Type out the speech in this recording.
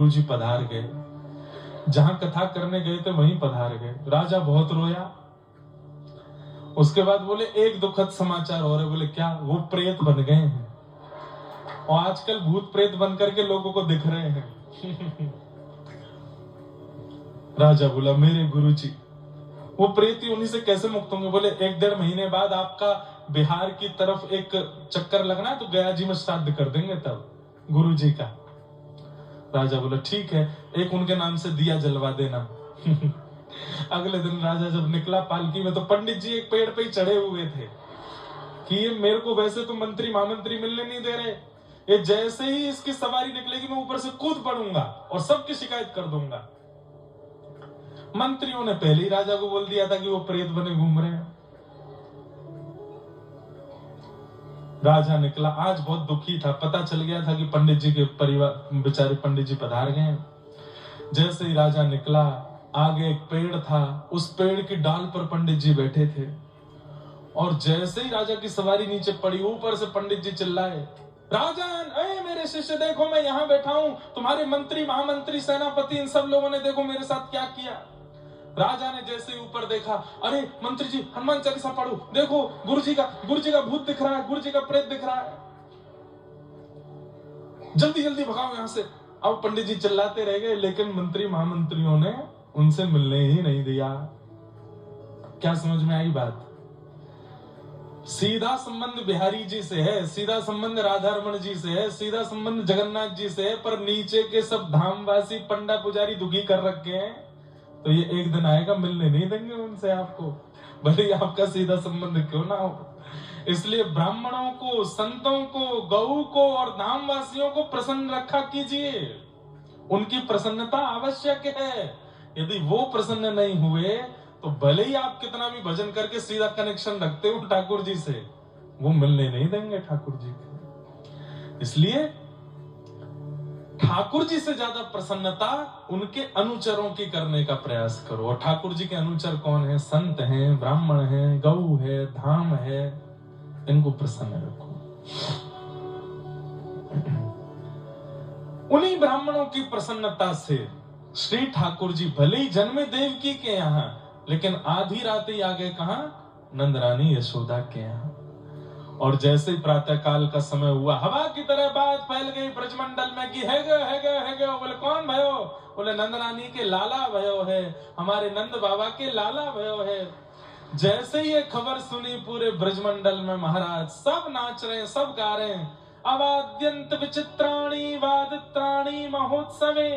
गुरुजी पधार गए। जहां कथा करने गए थे वहीं पधार गए। राजा बहुत रोया। उसके बाद बोले एक दुखद समाचार और है। बोले क्या? वो प्रेत बन गए हैं और आजकल भूत प्रेत बन करके लोगों को दिख रहे हैं। राजा बोला मेरे गुरुजी वो प्रेत योनि से कैसे मुक्त होंगे? बोले 1-1.5 महीने बाद आपका बिहार की तरफ एक चक्कर लगना है तो गया जी में श्राद्ध कर देंगे तब गुरुजी का। राजा बोला ठीक है, एक उनके नाम से दिया जलवा देना। अगले दिन राजा जब निकला पालकी में तो पंडित जी एक पेड़ पे ही चढ़े हुए थे कि ये मेरे को वैसे तो मंत्री महामंत्री मिलने नहीं दे रहे, ये जैसे ही इसकी सवारी निकलेगी मैं ऊपर से कूद पड़ूंगा और सबकी शिकायत कर दूंगा। मंत्रियों ने पहले ही राजा को बोल दिया था कि वो प्रेत बने घूम रहे हैं। राजा निकला, आज बहुत दुखी था। पता चल गया था कि पंडित जी के परिवार बेचारे पंडित जी पधार गए। जैसे ही राजा निकला, आगे एक पेड़ था, उस पेड़ की डाल पर पंडित जी बैठे थे और जैसे ही राजा की सवारी नीचे पड़ी, ऊपर से पंडित जी चिल्लाए, राजन, अरे मेरे शिष्य देखो मैं यहाँ बैठा हूँ, तुम्हारे मंत्री महामंत्री सेनापति इन सब लोगों ने देखो मेरे साथ क्या किया। राजा ने जैसे ही ऊपर देखा, अरे मंत्री जी हनुमान चालीसा पढ़ो, देखो गुरुजी का भूत दिख रहा है, गुरुजी का प्रेत दिख रहा है, जल्दी जल्दी भगाओ यहां से। अब पंडित जी चिल्लाते रह गए, लेकिन मंत्री महामंत्रियों ने उनसे मिलने ही नहीं दिया। क्या समझ में आई बात? सीधा संबंध बिहारी जी से है, सीधा संबंध राधा रमन जी से है, सीधा संबंध जगन्नाथ जी से है, पर नीचे के सब धामवासी पंडा पुजारी दुखी कर रखे हैं। तो ये एक दिन आएगा मिलने नहीं देंगे उनसे आपको, भले ही आपका सीधा संबंध क्यों ना हो। इसलिए ब्राह्मणों को, संतों को, गऊ को और धामवासियों को प्रसन्न रखा कीजिए। उनकी प्रसन्नता आवश्यक है। यदि वो प्रसन्न नहीं हुए तो भले ही आप कितना भी भजन करके सीधा कनेक्शन रखते हो ठाकुर जी से, वो मिलने नहीं देंगे ठाकुर जी को। इसलिए ठाकुर जी से ज्यादा प्रसन्नता उनके अनुचरों की करने का प्रयास करो। और ठाकुर जी के अनुचर कौन है? संत हैं, ब्राह्मण हैं, गऊ है, धाम है, इनको प्रसन्न रखो। उन्हीं ब्राह्मणों की प्रसन्नता से श्री ठाकुर जी भले ही जन्मे देवकी के यहाँ, लेकिन आधी रात ही आ गए कहां? नंदरानी यशोदा के यहाँ। और जैसे ही प्रातः काल का समय हुआ, हवा की तरह बात फैल गई ब्रजमंडल में कि है गयो। बोले कौन भयो? बोले नंदरानी के लाला भयो है, हमारे नंद बाबा के लाला भयो है। जैसे ही ये खबर सुनी पूरे ब्रजमंडल में महाराज सब नाच रहे हैं, सब गा रहे हैं, अवाद्यंत विचित्राणि वादित्राणि महोत्सवे।